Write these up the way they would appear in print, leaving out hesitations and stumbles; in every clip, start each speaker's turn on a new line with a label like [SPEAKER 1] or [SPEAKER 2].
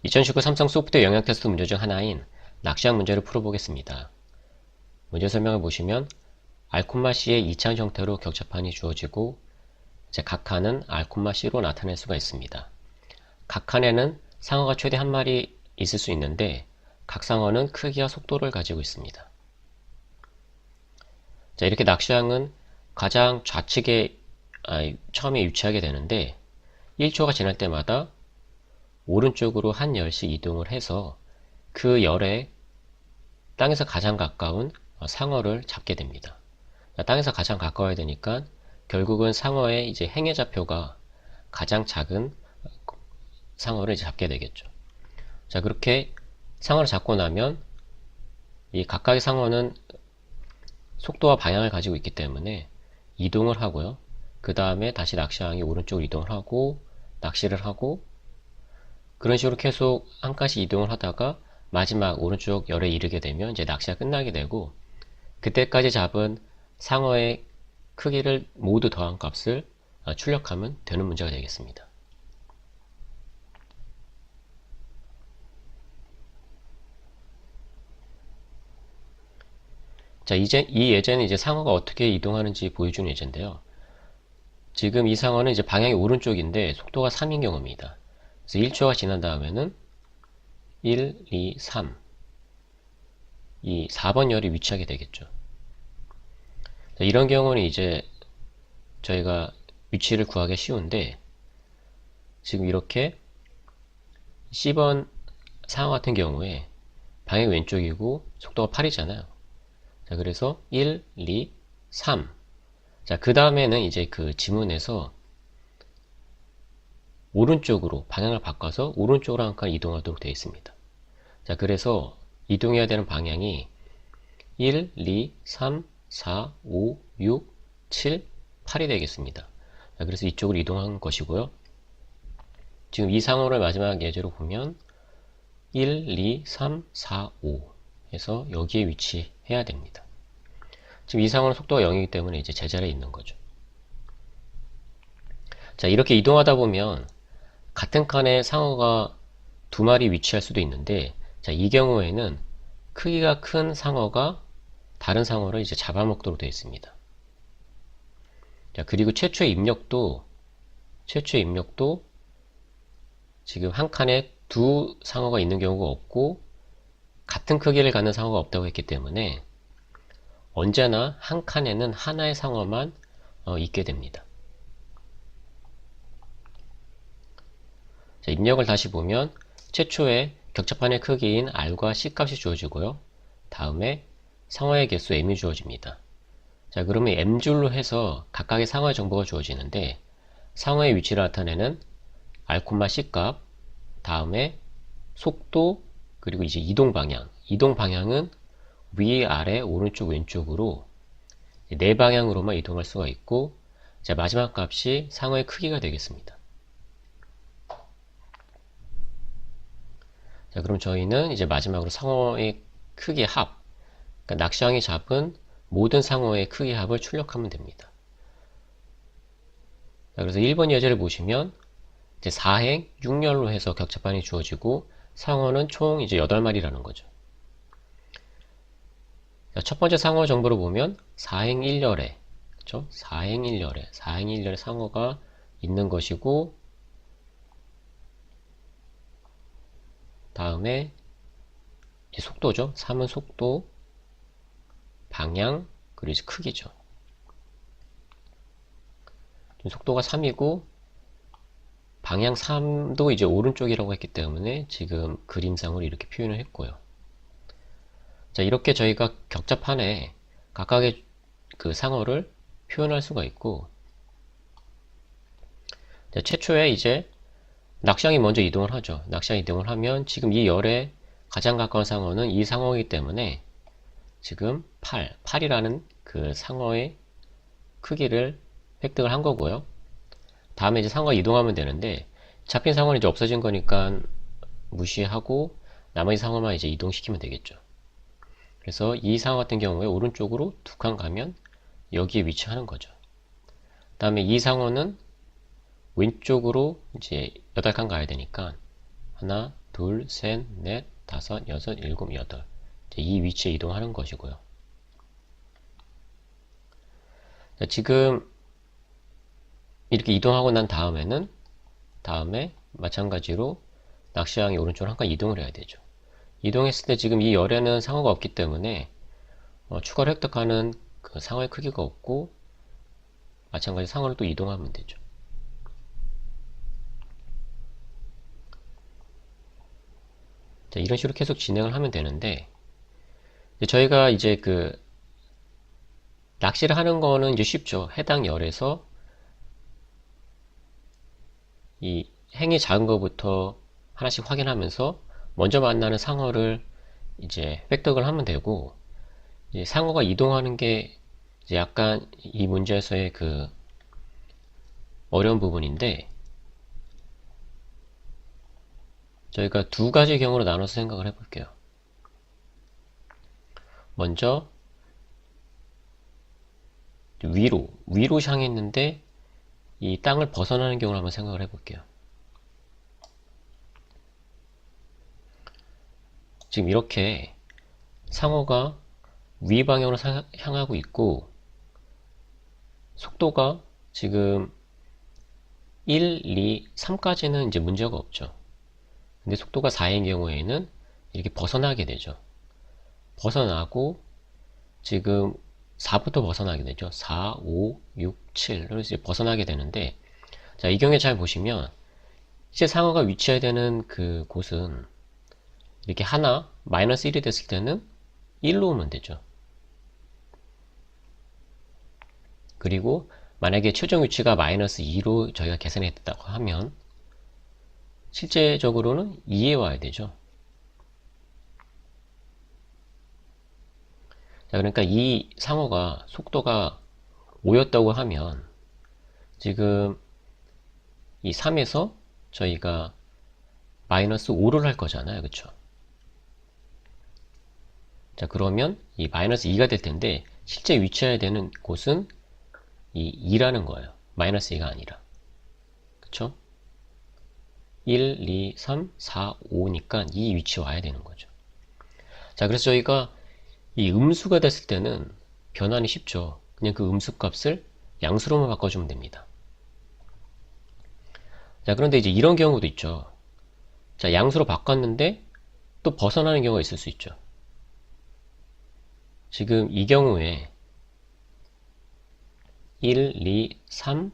[SPEAKER 1] 2019 삼성 소프트웨어 영역 테스트 문제 중 하나인 낚시학 문제를 풀어보겠습니다. 문제 설명을 보시면 RC의 2차원 형태로 격자판이 주어지고 이제 각 칸은 RC로 나타낼 수가 있습니다. 각 칸에는 상어가 최대 한 마리 있을 수 있는데 각 상어는 크기와 속도를 가지고 있습니다. 자, 이렇게 낚시항은 가장 좌측에 처음에 위치하게 되는데 1초가 지날 때마다 오른쪽으로 한 열씩 이동을 해서 그 열에 땅에서 가장 가까운 상어를 잡게 됩니다. 땅에서 가장 가까워야 되니까 결국은 상어의 이제 행의 좌표가 가장 작은 상어를 이제 잡게 되겠죠. 자, 그렇게 상어를 잡고 나면 이 각각의 상어는 속도와 방향을 가지고 있기 때문에 이동을 하고요. 그 다음에 다시 낚시항이 오른쪽으로 이동을 하고 낚시를 하고 그런 식으로 계속 한 칸씩 이동을 하다가 마지막 오른쪽 열에 이르게 되면 이제 낚시가 끝나게 되고 그때까지 잡은 상어의 크기를 모두 더한 값을 출력하면 되는 문제가 되겠습니다. 자, 이 예제는 이제 상어가 어떻게 이동하는지 보여주는 예제인데요. 지금 이 상어는 이제 방향이 오른쪽인데 속도가 3인 경우입니다. 그래서 1초가 지난 다음에는 1, 2, 3 이 4번 열이 위치하게 되겠죠. 자, 이런 경우는 이제 저희가 위치를 구하기 쉬운데 지금 이렇게 C번 상어 같은 경우에 방향이 왼쪽이고 속도가 8이잖아요. 자, 그래서 1, 2, 3 자, 그 다음에는 이제 그 지문에서 오른쪽으로 방향을 바꿔서 오른쪽으로 한 칸 이동하도록 되어 있습니다. 자, 그래서 이동해야 되는 방향이 1, 2, 3, 4, 5, 6, 7, 8이 되겠습니다. 자, 그래서 이쪽으로 이동한 것이고요. 지금 이 상어를 마지막 예제로 보면 1, 2, 3, 4, 5 해서 여기에 위치해야 됩니다. 지금 이 상어는 속도가 0이기 때문에 이제 제자리에 있는 거죠. 자, 이렇게 이동하다 보면 같은 칸에 상어가 두 마리 위치할 수도 있는데 자, 이 경우에는 크기가 큰 상어가 다른 상어를 이제 잡아먹도록 되어 있습니다. 자, 그리고 최초의 입력도 지금 한 칸에 두 상어가 있는 경우가 없고 같은 크기를 갖는 상어가 없다고 했기 때문에 언제나 한 칸에는 하나의 상어만 있게 됩니다. 자, 입력을 다시 보면 최초에 격자판의 크기인 R과 C 값이 주어지고요. 다음에 상어의 개수 M이 주어집니다. 자, 그러면 M줄로 해서 각각의 상어의 정보가 주어지는데 상어의 위치를 나타내는 R, C 값, 다음에 속도, 그리고 이제 이동 방향은 위, 아래, 오른쪽, 왼쪽으로 네 방향으로만 이동할 수가 있고 자, 마지막 값이 상어의 크기가 되겠습니다. 자, 그럼 저희는 이제 마지막으로 상어의 크기 합, 그러니까 낚시항이 잡은 모든 상어의 크기 합을 출력하면 됩니다. 자, 그래서 1번 예제를 보시면 이제 4행 6열로 해서 격자판이 주어지고 상어는 총 이제 8마리라는 거죠. 자, 첫 번째 상어 정보를 보면 4행 1열에 그렇죠? 4행 1열에 상어가 있는 것이고 다음에 속도죠. 3은 속도, 방향, 그리고 이제 크기죠. 속도가 3이고 방향 3도 이제 오른쪽이라고 했기 때문에 지금 그림상으로 이렇게 표현을 했고요. 자, 이렇게 저희가 격자판에 각각의 그 상어를 표현할 수가 있고 자, 최초에 이제 낚시항이 먼저 이동을 하죠. 낚시항이 이동을 하면 지금 이 열에 가장 가까운 상어는 이 상어이기 때문에 지금 8이라는 그 상어의 크기를 획득을 한 거고요. 다음에 이제 상어가 이동하면 되는데 잡힌 상어는 이제 없어진 거니까 무시하고 나머지 상어만 이제 이동시키면 되겠죠. 그래서 이 상어 같은 경우에 오른쪽으로 두 칸 가면 여기에 위치하는 거죠. 다음에 이 상어는 왼쪽으로 이제 8칸 가야 되니까 하나, 둘, 셋, 넷, 다섯, 여섯, 일곱, 여덟. 이 위치에 이동하는 것이고요. 자, 지금 이렇게 이동하고 난 다음에는 다음에 마찬가지로 낚시왕이 오른쪽으로 한 칸 이동을 해야 되죠. 이동했을 때 지금 이 열에는 상어가 없기 때문에 추가로 획득하는 그 상어의 크기가 없고 마찬가지 상어를 또 이동하면 되죠. 자, 이런 식으로 계속 진행을 하면 되는데 저희가 이제 그 낚시를 하는 거는 이제 쉽죠. 해당 열에서 이 행이 작은 것부터 하나씩 확인하면서 먼저 만나는 상어를 이제 획득을 하면 되고, 이제 상어가 이동하는 게 이제 약간 이 문제에서의 그 어려운 부분인데, 저희가 두 가지 경우로 나눠서 생각을 해볼게요. 먼저 위로 향했는데 이 땅을 벗어나는 경우를 한번 생각을 해볼게요. 지금 이렇게 상어가 위 방향으로 향하고 있고 속도가 지금 1, 2, 3까지는 이제 문제가 없죠. 근데 속도가 4인 경우에는 이렇게 벗어나게 되죠. 벗어나고 지금 4부터 벗어나게 되죠. 4, 5, 6, 7로 이제 벗어나게 되는데, 자, 이 경우에 잘 보시면 이제 상어가 위치해야 되는 그 곳은 이렇게 하나 마이너스 1이 됐을 때는 1로 오면 되죠. 그리고 만약에 최종 위치가 마이너스 2로 저희가 계산했다고 하면 실제적으로는 2에 와야 되죠. 자, 그러니까 이 상어가 속도가 5였다고 하면 지금 이 3에서 저희가 마이너스 5를 할 거잖아요. 그쵸? 자, 그러면 이 마이너스 2가 될 텐데 실제 위치해야 되는 곳은 이 2라는 거예요. 마이너스 2가 아니라. 그쵸? 1, 2, 3, 4, 5니까 이 위치에 와야 되는 거죠. 자, 그래서 저희가 이 음수가 됐을 때는 변환이 쉽죠. 그냥 그 음수 값을 양수로만 바꿔주면 됩니다. 자, 그런데 이제 이런 경우도 있죠. 자, 양수로 바꿨는데 또 벗어나는 경우가 있을 수 있죠. 지금 이 경우에 1, 2, 3,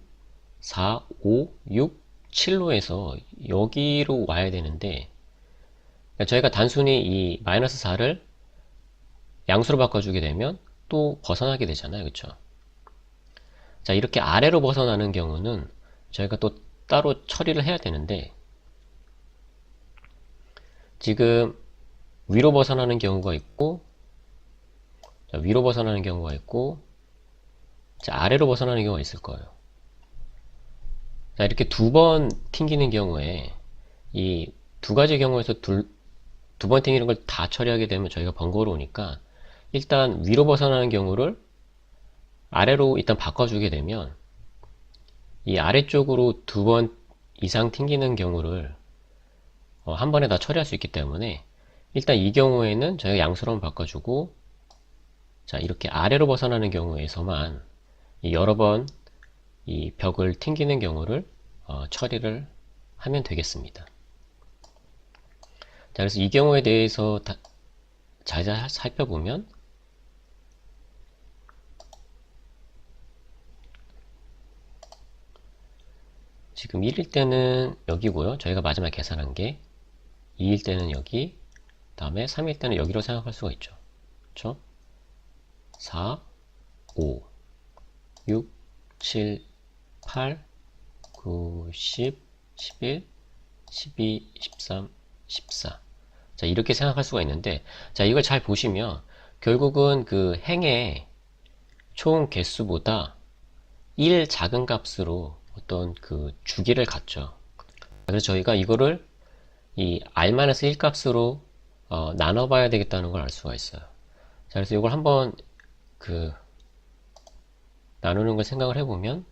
[SPEAKER 1] 4, 5, 6, 7로 해서 여기로 와야 되는데 저희가 단순히 이 마이너스 4를 양수로 바꿔주게 되면 또 벗어나게 되잖아요. 그쵸? 자, 이렇게 아래로 벗어나는 경우는 저희가 또 따로 처리를 해야 되는데 지금 위로 벗어나는 경우가 있고 자, 위로 벗어나는 경우가 있고 자, 아래로 벗어나는 경우가 있을 거예요. 자, 이렇게 두 번 튕기는 경우에 이 두 가지 경우에서 두 번 튕기는 걸 다 처리하게 되면 저희가 번거로우니까 일단 위로 벗어나는 경우를 아래로 일단 바꿔주게 되면 이 아래쪽으로 두 번 이상 튕기는 경우를 한 번에 다 처리할 수 있기 때문에 일단 이 경우에는 저희가 양수로 한번 바꿔주고 자, 이렇게 아래로 벗어나는 경우에서만 여러 번 이 벽을 튕기는 경우를 처리를 하면 되겠습니다. 자, 그래서 이 경우에 대해서 자세히 살펴보면 지금 1일 때는 여기고요. 저희가 마지막에 계산한 게 2일 때는 여기, 다음에 3일 때는 여기로 생각할 수가 있죠. 그렇죠? 4, 5, 6, 7, 8, 9, 10, 11, 12, 13, 14. 자, 이렇게 생각할 수가 있는데, 자, 이걸 잘 보시면, 결국은 그 행의 총 개수보다 1 작은 값으로 어떤 그 주기를 갖죠. 그래서 저희가 이거를 이 R-1 값으로 나눠봐야 되겠다는 걸 알 수가 있어요. 자, 그래서 이걸 한번 그 나누는 걸 생각을 해보면,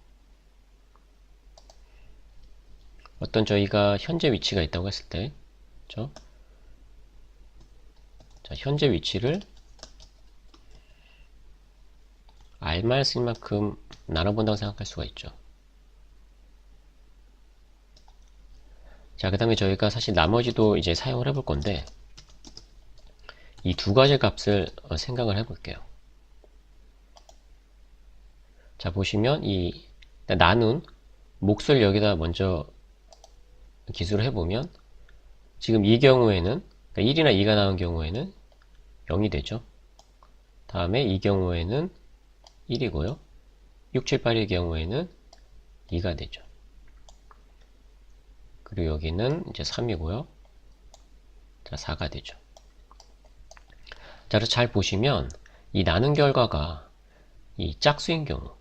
[SPEAKER 1] 어떤 저희가 현재 위치가 있다고 했을 때, 그렇죠? 자, 현재 위치를 R-1만큼 나눠본다고 생각할 수가 있죠. 자, 그 다음에 저희가 사실 나머지도 이제 사용을 해볼 건데, 이 두 가지 값을 생각을 해볼게요. 자, 보시면 이 나눈 몫을 여기다 먼저 기술을 해보면, 지금 이 경우에는, 그러니까 1이나 2가 나온 경우에는 0이 되죠. 다음에 이 경우에는 1이고요. 6, 7, 8의 경우에는 2가 되죠. 그리고 여기는 이제 3이고요. 자, 4가 되죠. 자, 그래서 잘 보시면 이 나눈 결과가 이 짝수인 경우,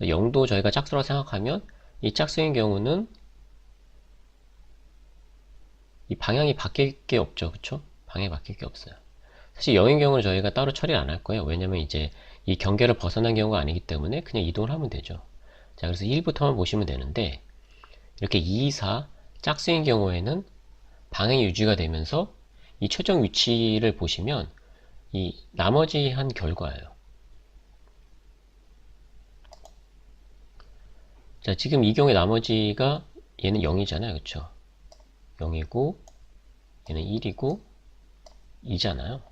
[SPEAKER 1] 0도 저희가 짝수라고 생각하면 이 짝수인 경우는 이 방향이 바뀔 게 없죠. 그쵸? 방향이 바뀔 게 없어요. 사실 0인 경우는 저희가 따로 처리를 안 할 거예요. 왜냐면 이제 이 경계를 벗어난 경우가 아니기 때문에 그냥 이동을 하면 되죠. 자, 그래서 1부터만 보시면 되는데, 이렇게 2, 4 짝수인 경우에는 방향이 유지가 되면서 이 최종 위치를 보시면 이 나머지 한 결과예요. 자, 지금 이 경우에 나머지가 얘는 0이잖아요. 그쵸? 0이고 얘는 1이고 2잖아요.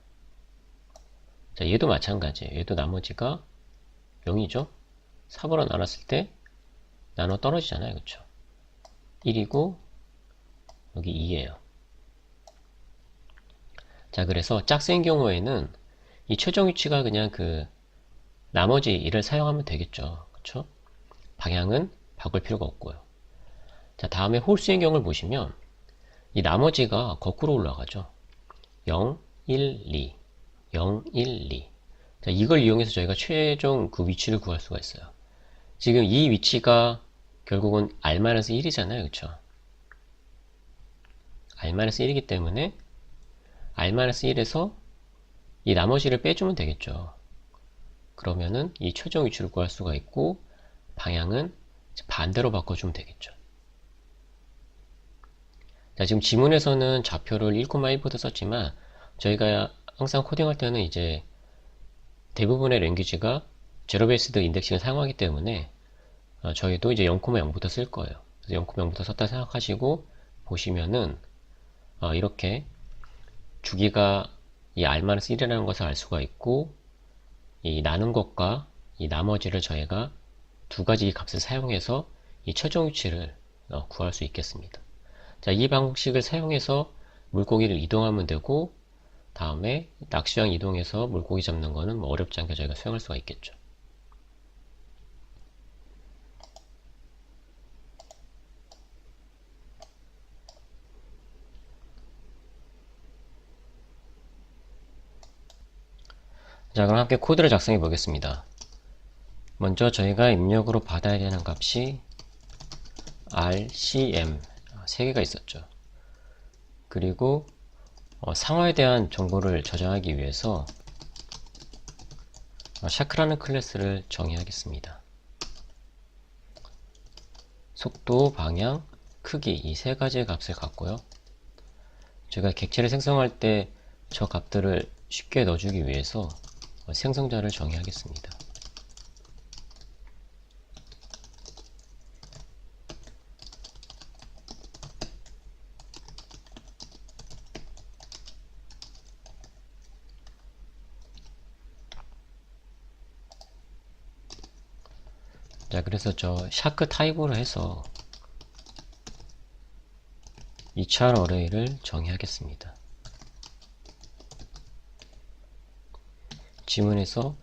[SPEAKER 1] 자, 얘도 마찬가지예요. 얘도 나머지가 0이죠. 4으로 나눴을 때 나눠 떨어지잖아요. 그쵸? 1이고 여기 2예요. 자, 그래서 짝수인 경우에는 이 최종 위치가 그냥 그 나머지 1을 사용하면 되겠죠. 그쵸? 방향은 바꿀 필요가 없고요. 자, 다음에 홀수인 경우를 보시면 이 나머지가 거꾸로 올라가죠. 0, 1, 2 0, 1, 2 자, 이걸 이용해서 저희가 최종 그 위치를 구할 수가 있어요. 지금 이 위치가 결국은 R-1이잖아요. 그쵸? R-1이기 때문에 R-1에서 이 나머지를 빼주면 되겠죠. 그러면은 이 최종 위치를 구할 수가 있고, 방향은 반대로 바꿔주면 되겠죠. 자, 지금 지문에서는 좌표를 1,1부터 썼지만, 저희가 항상 코딩할 때는 이제 대부분의 랭귀지가 제로 베이스드 인덱싱을 사용하기 때문에 저희도 이제 0,0부터 쓸 거예요. 그래서 0,0부터 썼다 생각하시고 보시면은 이렇게 주기가 이 R-1이라는 것을 알 수가 있고, 이 나눈 것과 이 나머지를 저희가 두 가지 값을 사용해서 이 최종 위치를 구할 수 있겠습니다. 자, 이 방식을 사용해서 물고기를 이동하면 되고, 다음에 낚시왕 이동해서 물고기 잡는 거는 뭐 어렵지 않게 저희가 수행할 수가 있겠죠. 자, 그럼 함께 코드를 작성해 보겠습니다. 먼저 저희가 입력으로 받아야 되는 값이 RCM 3개가 있었죠. 그리고 상어에 대한 정보를 저장하기 위해서 샤크라는 클래스를 정의하겠습니다. 속도, 방향, 크기 이 세 가지의 값을 갖고요. 제가 객체를 생성할 때 저 값들을 쉽게 넣어주기 위해서 생성자를 정의하겠습니다. 자, 그래서 저 샤크 타입으로 해서 2차원 어레이를 정의하겠습니다. 지문에서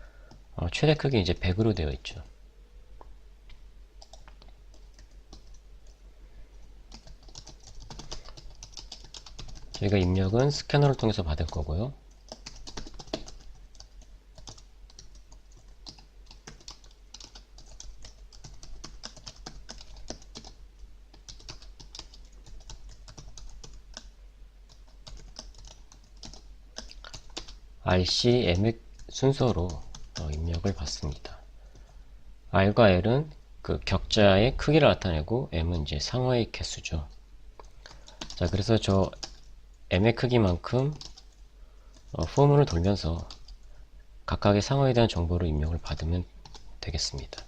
[SPEAKER 1] 최대 크기 이제 100으로 되어 있죠. 저희가 입력은 스캐너를 통해서 받을 거고요. RC, M의 순서로 입력을 받습니다. R과 L은 그 격자의 크기를 나타내고 M은 이제 상어의 개수죠. 자, 그래서 저 M의 크기만큼 포문을 돌면서 각각의 상어에 대한 정보를 입력을 받으면 되겠습니다.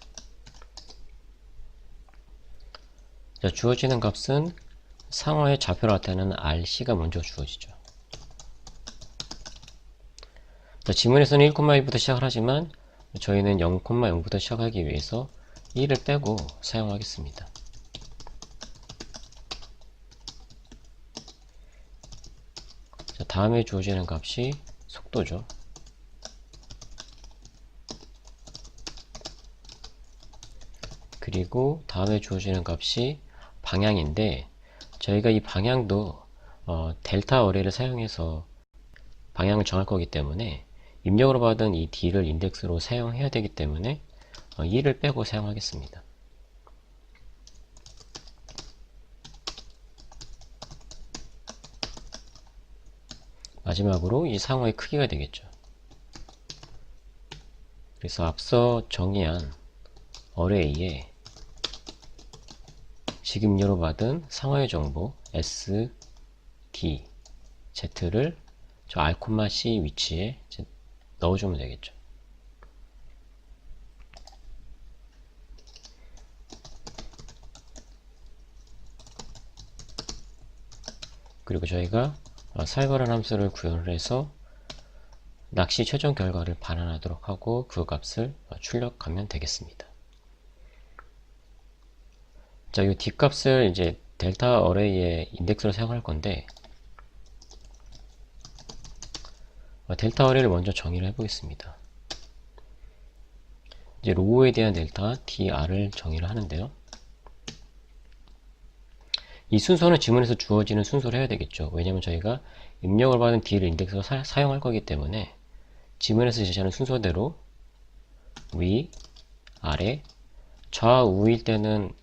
[SPEAKER 1] 자, 주어지는 값은 상어의 좌표를 나타내는 RC가 먼저 주어지죠. 자, 지문에서는 1,1부터 시작을 하지만 저희는 0,0부터 시작하기 위해서 1을 빼고 사용하겠습니다. 자, 다음에 주어지는 값이 속도죠. 그리고 다음에 주어지는 값이 방향인데, 저희가 이 방향도 델타 어레이를 사용해서 방향을 정할 거기 때문에 입력으로 받은 이 D를 인덱스로 사용해야 되기 때문에 2를 빼고 사용하겠습니다. 마지막으로 이 상어의 크기가 되겠죠. 그래서 앞서 정의한 어레이에 지금 입력으로 받은 상어의 정보 S, D, Z를 저 R, C 위치에 넣어주면 되겠죠. 그리고 저희가 살벌한 함수를 구현을 해서 낚시 최종 결과를 반환하도록 하고 그 값을 출력하면 되겠습니다. 자, 이 D값을 이제 델타 어레이의 인덱스로 사용할 건데, 델타 어레이를 먼저 정의를 해보겠습니다. 이제 로우에 대한 델타 dr을 정의를 하는데요. 이 순서는 지문에서 주어지는 순서로 해야 되겠죠. 왜냐면 저희가 입력을 받은 d를 인덱스로 사용할 거기 때문에 지문에서 제시하는 순서대로 위, 아래, 좌우일 때는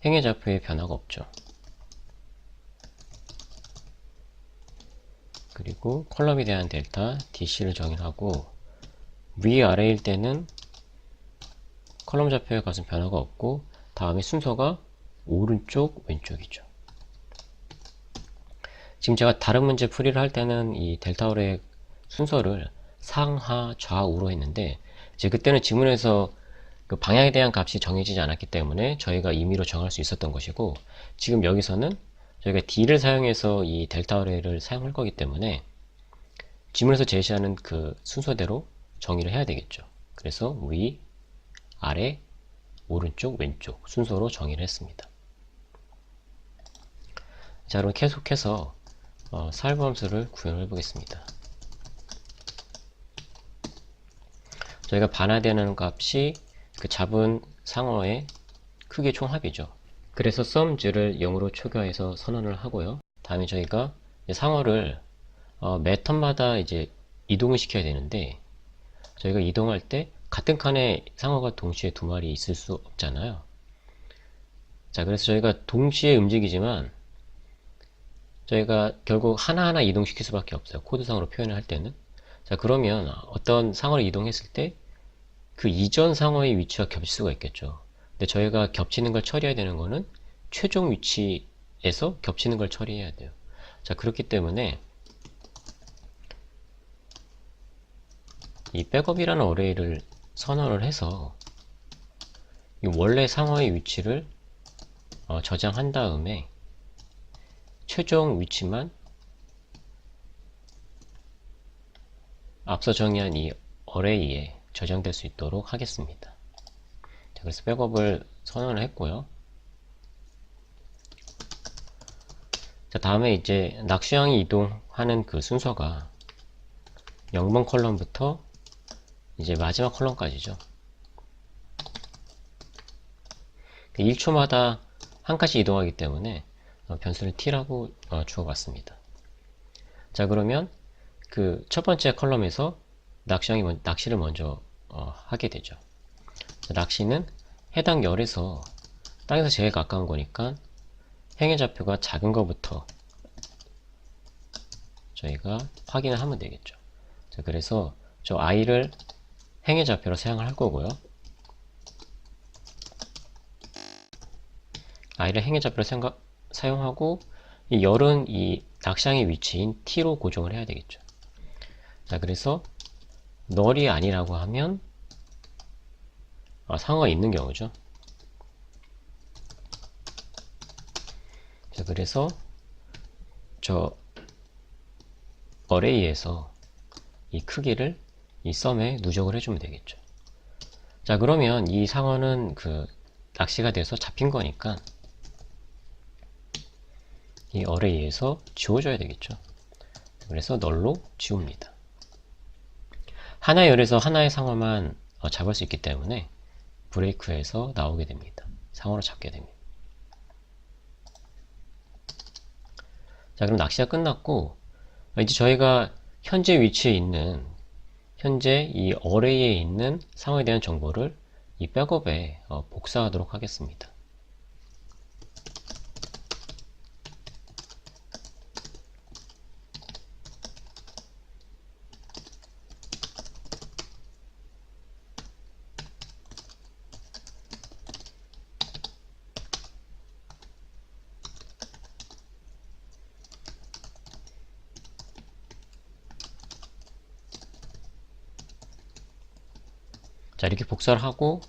[SPEAKER 1] 행의 좌표에 변화가 없죠. 그리고 컬럼에 대한 델타 DC를 정의하고 위아래일 때는 컬럼 좌표에 값은 변화가 없고 다음에 순서가 오른쪽 왼쪽이죠. 지금 제가 다른 문제 풀이를 할 때는 이 델타 어레이 순서를 상하 좌우로 했는데 이제 그때는 지문에서 그 방향에 대한 값이 정해지지 않았기 때문에 저희가 임의로 정할 수 있었던 것이고, 지금 여기서는 저희가 D를 사용해서 이 델타 어레이를 사용할 거기 때문에 지문에서 제시하는 그 순서대로 정의를 해야 되겠죠. 그래서 위, 아래, 오른쪽, 왼쪽 순서로 정의를 했습니다. 자, 그럼 계속해서 살부함수를 구현해 보겠습니다. 저희가 반환되는 값이 그 잡은 상어의 크기 총합이죠. 그래서 sums를 0으로 초기화해서 선언을 하고요. 다음에 저희가 상어를 매 턴마다 이제 이동을 시켜야 되는데, 저희가 이동할 때 같은 칸에 상어가 동시에 두 마리 있을 수 없잖아요. 자, 그래서 저희가 동시에 움직이지만 저희가 결국 하나하나 이동시킬 수밖에 없어요. 코드상으로 표현을 할 때는. 자, 그러면 어떤 상어를 이동했을 때 그 이전 상어의 위치와 겹칠 수가 있겠죠. 근데 저희가 겹치는 걸 처리해야 되는 거는 최종 위치에서 겹치는 걸 처리해야 돼요. 자, 그렇기 때문에 이 백업이라는 어레이를 선언을 해서 이 원래 상어의 위치를 저장한 다음에 최종 위치만 앞서 정의한 이 어레이에 저장될 수 있도록 하겠습니다. 자, 그래서 백업을 선언을 했고요. 자, 다음에 이제 낚시왕이 이동하는 그 순서가 0번 컬럼부터 이제 마지막 컬럼까지죠. 1초마다 한 칸씩 이동하기 때문에 변수를 t라고 주어봤습니다. 자, 그러면 그 첫 번째 컬럼에서 낚시왕이 낚시를 먼저 하게 되죠. 자, 낚시는 해당 열에서 땅에서 제일 가까운 거니까 행의 좌표가 작은 것부터 저희가 확인을 하면 되겠죠. 자, 그래서 저 i를 행의 좌표로 사용을 할 거고요. i를 행의 좌표로 사용하고 이 열은 이 낚시항의 위치인 T로 고정을 해야 되겠죠. 자, 그래서 널이 아니라고 하면 상어가 있는 경우죠. 자, 그래서 저 어레이에서 이 크기를 이 썸에 누적을 해주면 되겠죠. 자, 그러면 이 상어는 그 낚시가 돼서 잡힌 거니까 이 어레이에서 지워줘야 되겠죠. 그래서 널로 지웁니다. 하나의 열에서 하나의 상어만 잡을 수 있기 때문에 브레이크에서 나오게 됩니다. 상어로 잡게 됩니다. 자, 그럼 낚시가 끝났고 이제 저희가 현재 위치에 있는 현재 이 어레이에 있는 상어에 대한 정보를 이 백업에 복사하도록 하겠습니다. 자, 이렇게 복사를 하고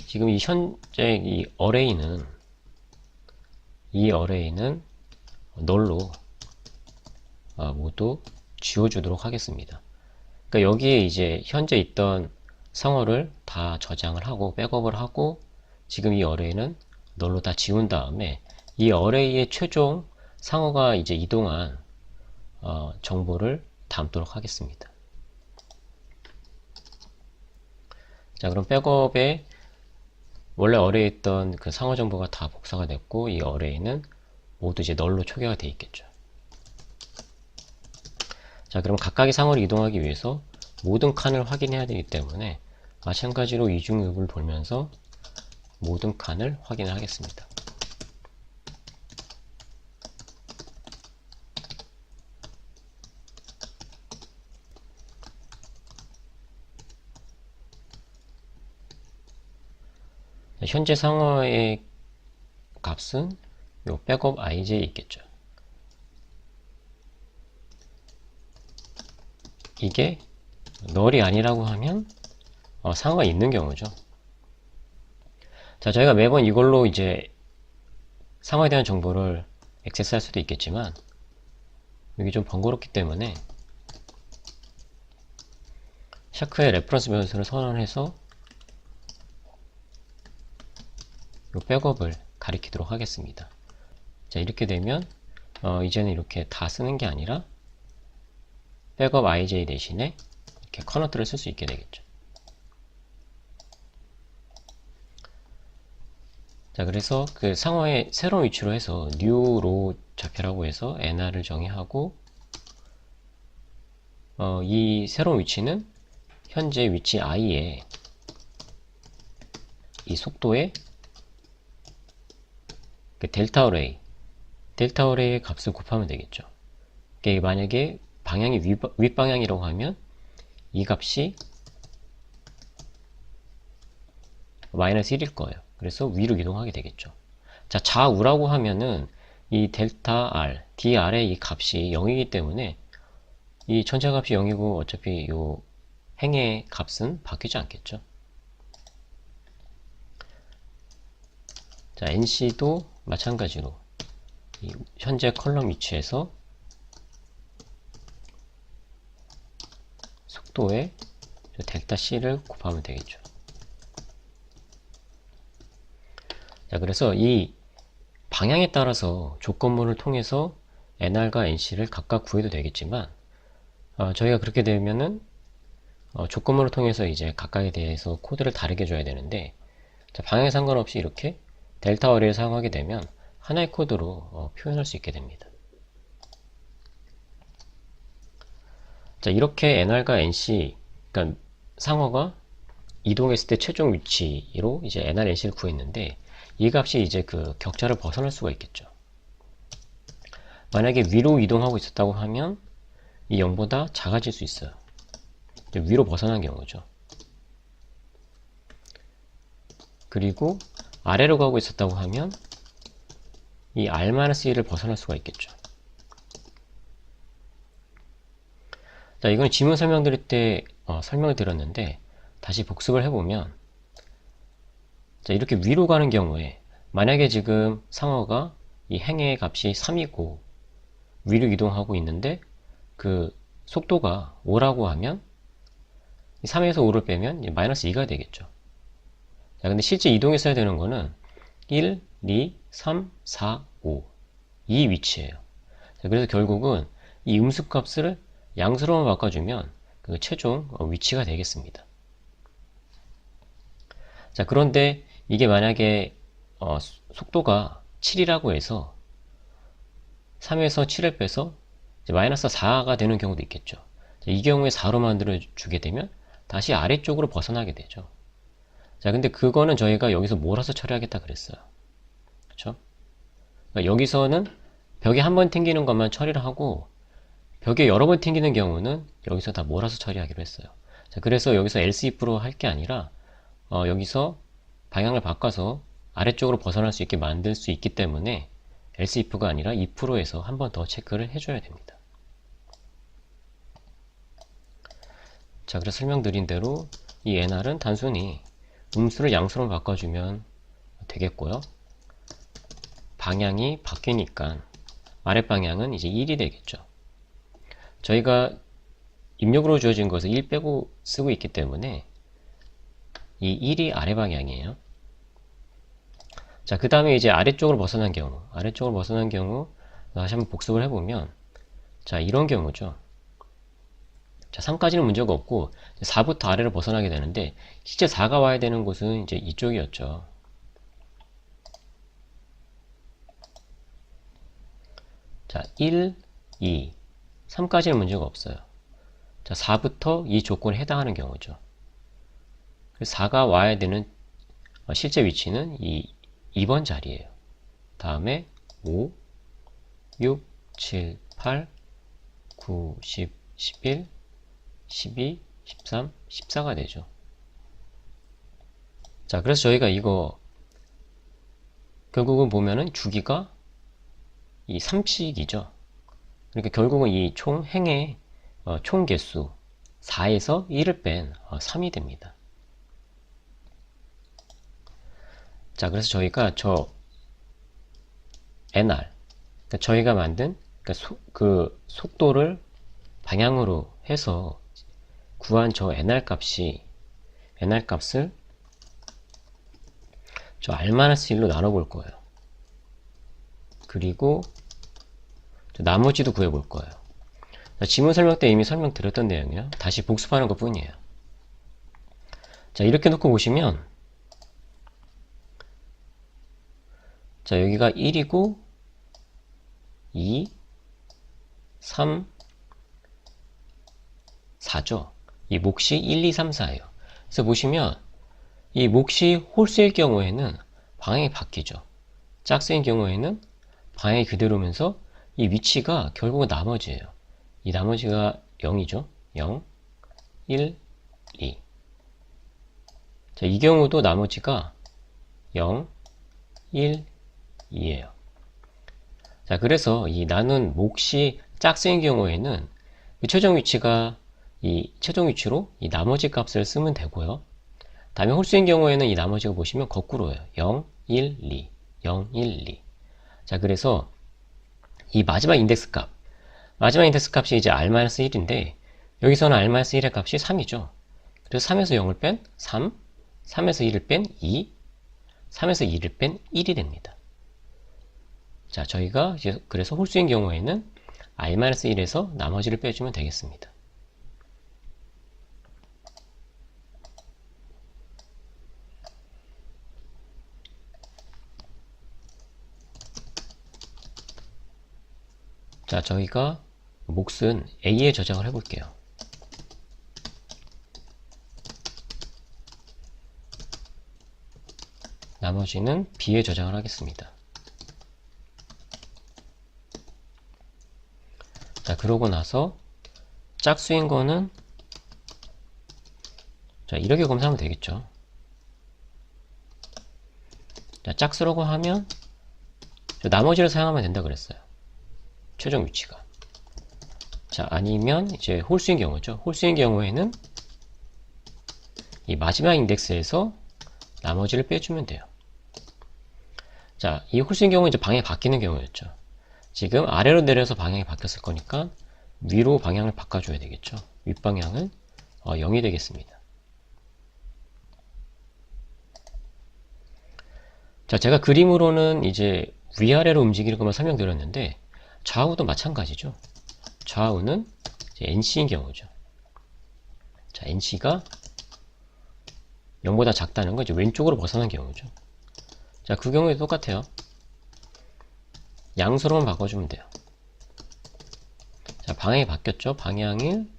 [SPEAKER 1] 지금 이 현재 이 어레이는 널로 모두 지워주도록 하겠습니다. 그러니까 여기에 이제 현재 있던 상어를 다 저장을 하고 백업을 하고 지금 이 어레이는 널로 다 지운 다음에 이 어레이의 최종 상어가 이제 이동한 정보를 담도록 하겠습니다. 자, 그럼 백업에 원래 어레이에 있던 그 상어 정보가 다 복사가 됐고 이 어레이는 모두 이제 널로 초기화가 되어 있겠죠. 자, 그럼 각각의 상어를 이동하기 위해서 모든 칸을 확인해야 되기 때문에 마찬가지로 이중룹을 돌면서 모든 칸을 확인을 하겠습니다. 현재 상어의 값은 요 백업 IJ에 있겠죠. 이게 널이 아니라고 하면 상어가 있는 경우죠. 자, 저희가 매번 이걸로 이제 상어에 대한 정보를 액세스할 수도 있겠지만 이게 좀 번거롭기 때문에 샤크의 레퍼런스 변수를 선언해서 이 백업을 가리키도록 하겠습니다. 자, 이렇게 되면 이제는 이렇게 다 쓰는 게 아니라 백업 IJ 대신에 이렇게 커널트를 쓸 수 있게 되겠죠. 자, 그래서 그 상어의 새로운 위치로 해서 new row 좌표라고 해서 nr을 정의하고 이 새로운 위치는 현재 위치 i에 이 속도에 그 델타 어레이의 값을 곱하면 되겠죠. 그러니까 만약에 방향이 윗방향이라고 하면 이 값이 마이너스 1일 거예요. 그래서 위로 이동하게 되겠죠. 자, 좌우라고 하면은 이 델타 R, dr의 이 값이 0이기 때문에 이 전체 값이 0이고 어차피 요 행의 값은 바뀌지 않겠죠. 자, NC도 마찬가지로 이 현재 컬럼 위치에서 속도에 델타 C를 곱하면 되겠죠. 자, 그래서 이 방향에 따라서 조건문을 통해서 NR과 NC를 각각 구해도 되겠지만 저희가 그렇게 되면은 조건문을 통해서 이제 각각에 대해서 코드를 다르게 줘야 되는데 자, 방향에 상관없이 이렇게 델타 어레이를 사용하게 되면 하나의 코드로 표현할 수 있게 됩니다. 자, 이렇게 NR과 NC, 그러니까 상어가 이동했을 때 최종 위치로 이제 NR, NC를 구했는데 이 값이 이제 그 격차를 벗어날 수가 있겠죠. 만약에 위로 이동하고 있었다고 하면 이 0보다 작아질 수 있어요. 위로 벗어난 경우죠. 그리고 아래로 가고 있었다고 하면 이 R-1을 벗어날 수가 있겠죠. 자, 이건 지문 설명드릴 때 설명을 드렸는데 다시 복습을 해보면, 자, 이렇게 위로 가는 경우에 만약에 지금 상어가 이 행의 값이 3이고 위로 이동하고 있는데 그 속도가 5라고 하면 3에서 5를 빼면 마이너스 2가 되겠죠. 자, 근데 실제 이동했어야 되는 거는 1, 2, 3, 4, 5 이 위치예요. 자, 그래서 결국은 이 음수값을 양수로만 바꿔주면 그 최종 위치가 되겠습니다. 자, 그런데 이게 만약에 속도가 7이라고 해서 3에서 7을 빼서 이제 마이너스 4가 되는 경우도 있겠죠. 자, 이 경우에 4로 만들어 주게 되면 다시 아래쪽으로 벗어나게 되죠. 자, 근데 그거는 저희가 여기서 몰아서 처리하겠다 그랬어요. 그렇죠? 그러니까 여기서는 벽에 한 번 튕기는 것만 처리를 하고 벽에 여러 번 튕기는 경우는 여기서 다 몰아서 처리하기로 했어요. 자, 그래서 여기서 else if로 할 게 아니라 여기서 방향을 바꿔서 아래쪽으로 벗어날 수 있게 만들 수 있기 때문에 else if가 아니라 if로 해서 한 번 더 체크를 해줘야 됩니다. 자, 그래서 설명드린 대로 이 nr은 단순히 음수를 양수로 바꿔주면 되겠고요. 방향이 바뀌니까 아랫방향은 이제 1이 되겠죠. 저희가 입력으로 주어진 것을 1 빼고 쓰고 있기 때문에 이 1이 아래 방향이에요. 자, 그 다음에 이제 아래쪽으로 벗어난 경우, 다시 한번 복습을 해보면, 자, 이런 경우죠. 자, 3까지는 문제가 없고 4부터 아래로 벗어나게 되는데 실제 4가 와야 되는 곳은 이제 이쪽이었죠. 자, 1, 2, 3까지는 문제가 없어요. 자, 4부터 이 조건에 해당하는 경우죠. 그래서 4가 와야 되는 실제 위치는 이 2번 자리예요. 다음에 5, 6, 7, 8, 9, 10, 11, 12, 13, 14가 되죠. 자, 그래서 저희가 이거 결국은 보면은 주기가 이 3씩이죠. 그러니까 결국은 이 총 행의 총 개수 4에서 1을 뺀 3이 됩니다. 자, 그래서 저희가 저 nr, 그러니까 저희가 만든 그 속도를 방향으로 해서 구한 저 nr 값을 저 r-1로 나눠볼 거예요. 그리고 나머지도 구해볼 거예요. 자, 지문 설명 때 이미 설명드렸던 내용이요. 다시 복습하는 것 뿐이에요. 자, 이렇게 놓고 보시면, 자, 여기가 1이고 2, 3, 4죠. 이 몫이 1, 2, 3, 4예요. 그래서 보시면 이 몫이 홀수일 경우에는 방향이 바뀌죠. 짝수인 경우에는 방향이 그대로면서 이 위치가 결국은 나머지예요. 이 나머지가 0이죠. 0, 1, 2. 자, 이 경우도 나머지가 0, 1, 2예요. 자, 그래서 이 나눈 몫이 짝수인 경우에는 그 최종 위치가 이 최종 위치로 이 나머지 값을 쓰면 되고요. 다음에 홀수인 경우에는 이 나머지가 보시면 거꾸로예요. 0, 1, 2, 0, 1, 2. 자, 그래서 이 마지막 인덱스 값이 이제 r-1인데 여기서는 r-1의 값이 3이죠. 그래서 3에서 0을 뺀 3, 3에서 1을 뺀 2, 3에서 2를 뺀 1이 됩니다. 자, 저희가 이제 그래서 홀수인 경우에는 r-1에서 나머지를 빼주면 되겠습니다. 자, 저희가 몫은 A에 저장을 해볼게요. 나머지는 B에 저장을 하겠습니다. 자, 그러고 나서 짝수인 거는 자, 이렇게 검사하면 되겠죠. 자, 짝수라고 하면 나머지를 사용하면 된다 그랬어요. 최종 위치가. 자, 아니면 이제 홀수인 경우죠. 홀수인 경우에는 이 마지막 인덱스에서 나머지를 빼주면 돼요. 자, 이 홀수인 경우는 이제 방향이 바뀌는 경우였죠. 지금 아래로 내려서 방향이 바뀌었을 거니까 위로 방향을 바꿔줘야 되겠죠. 윗방향은 0이 되겠습니다. 자, 제가 그림으로는 이제 위아래로 움직이는 것만 설명드렸는데 좌우도 마찬가지죠. 좌우는 이제 NC인 경우죠. 자, NC가 0보다 작다는 건 이제 왼쪽으로 벗어난 경우죠. 자, 그 경우에도 똑같아요. 양수로만 바꿔주면 돼요. 자, 방향이 바뀌었죠. 방향을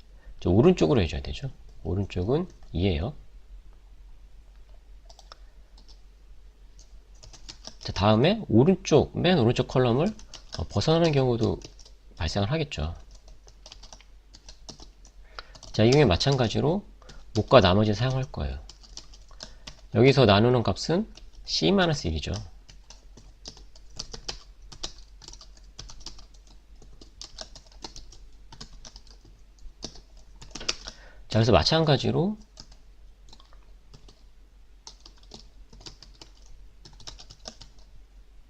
[SPEAKER 1] 오른쪽으로 해줘야 되죠. 오른쪽은 2예요. 자, 다음에 오른쪽, 맨 오른쪽 컬럼을 벗어나는 경우도 발생을 하겠죠. 자, 이 경우에 마찬가지로 목과 나머지 사용할 거예요. 여기서 나누는 값은 C-1이죠. 자, 그래서 마찬가지로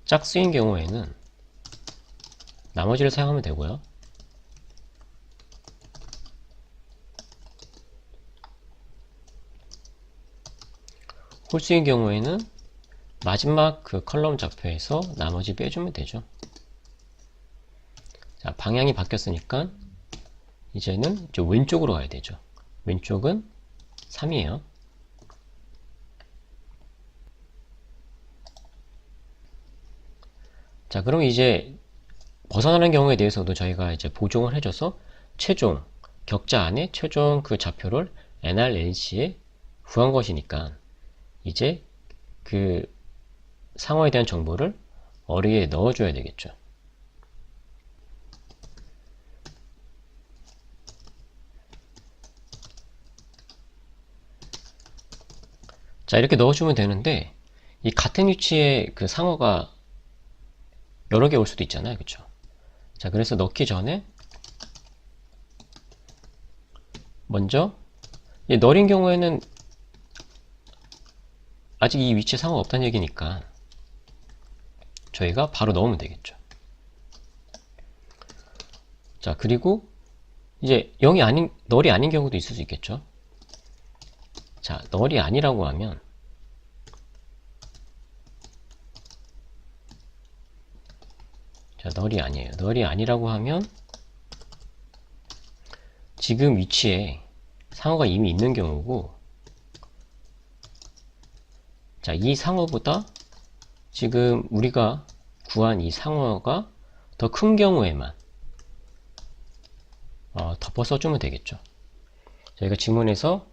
[SPEAKER 1] 짝수인 경우에는 나머지를 사용하면 되고요. 홀수인 경우에는 마지막 그 컬럼 좌표에서 나머지 빼주면 되죠. 자, 방향이 바뀌었으니까 이제는 왼쪽으로 가야 되죠. 왼쪽은 3이에요. 자, 그럼 이제 벗어나는 경우에 대해서도 저희가 이제 보정을 해줘서 최종 격자 안에 최종 그 좌표를 NRNC에 구한 것이니까 이제 그 상어에 대한 정보를 어리에 넣어줘야 되겠죠. 자, 이렇게 넣어주면 되는데 이 같은 위치에 그 상어가 여러 개 올 수도 있잖아요. 그쵸? 자, 그래서 넣기 전에 먼저 널인 경우에는 아직 이 위치에 상어가 없다는 얘기니까 저희가 바로 넣으면 되겠죠. 자, 그리고 이제 널이 아닌 경우도 있을 수 있겠죠. 자, 널이 아니라고 하면 자, 널이 아니에요. 널이 아니라고 하면 지금 위치에 상어가 이미 있는 경우고, 자, 이 상어보다 지금 우리가 구한 이 상어가 더 큰 경우에만 덮어 써주면 되겠죠. 저희가 지문에서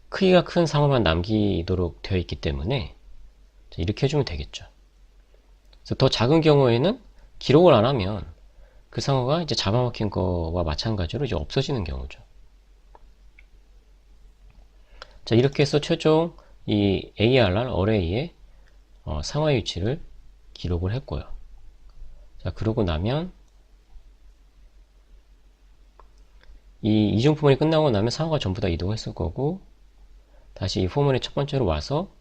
[SPEAKER 1] 크기가 큰 상어만 남기도록 되어 있기 때문에 이렇게 해주면 되겠죠. 그래서 더 작은 경우에는 기록을 안 하면 그 상어가 이제 잡아먹힌 거와 마찬가지로 이제 없어지는 경우죠. 자, 이렇게 해서 최종 이 ARR 어레이의 상어의 위치를 기록을 했고요. 자, 그러고 나면 이 이중 포문이 끝나고 나면 상어가 전부 다 이동했을 거고, 다시 이 포문의 첫 번째로 와서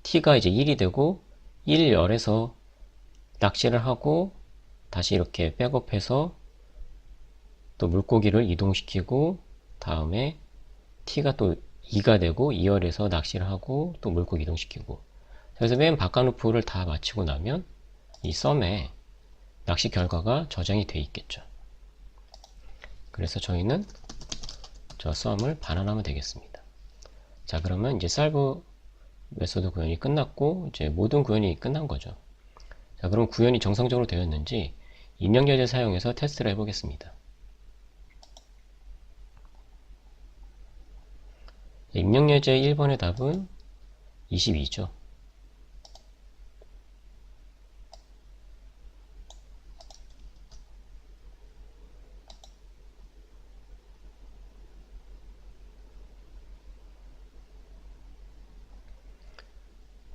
[SPEAKER 1] t가 이제 1이 되고 1열에서 낚시를 하고 다시 이렇게 백업해서 또 물고기를 이동시키고, 다음에 t가 또 2가 되고 2열에서 낚시를 하고 또 물고기 이동시키고, 그래서 맨 바깥 루프를 다 마치고 나면 이 썸에 낚시 결과가 저장이 돼 있겠죠. 그래서 저희는 저 썸을 반환하면 되겠습니다. 자, 그러면 이제 살브 메소드 구현이 끝났고 이제 모든 구현이 끝난 거죠. 자, 그럼 구현이 정상적으로 되었는지 입력여제 사용해서 테스트를 해보겠습니다. 입력여제 1번의 답은 22죠.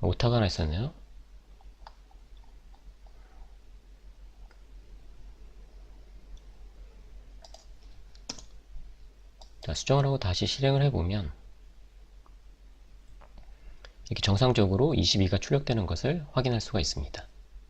[SPEAKER 1] 오타가 하나 있었네요. 자, 수정을 하고 다시 실행을 해보면 이렇게 정상적으로 22가 출력되는 것을 확인할 수가 있습니다.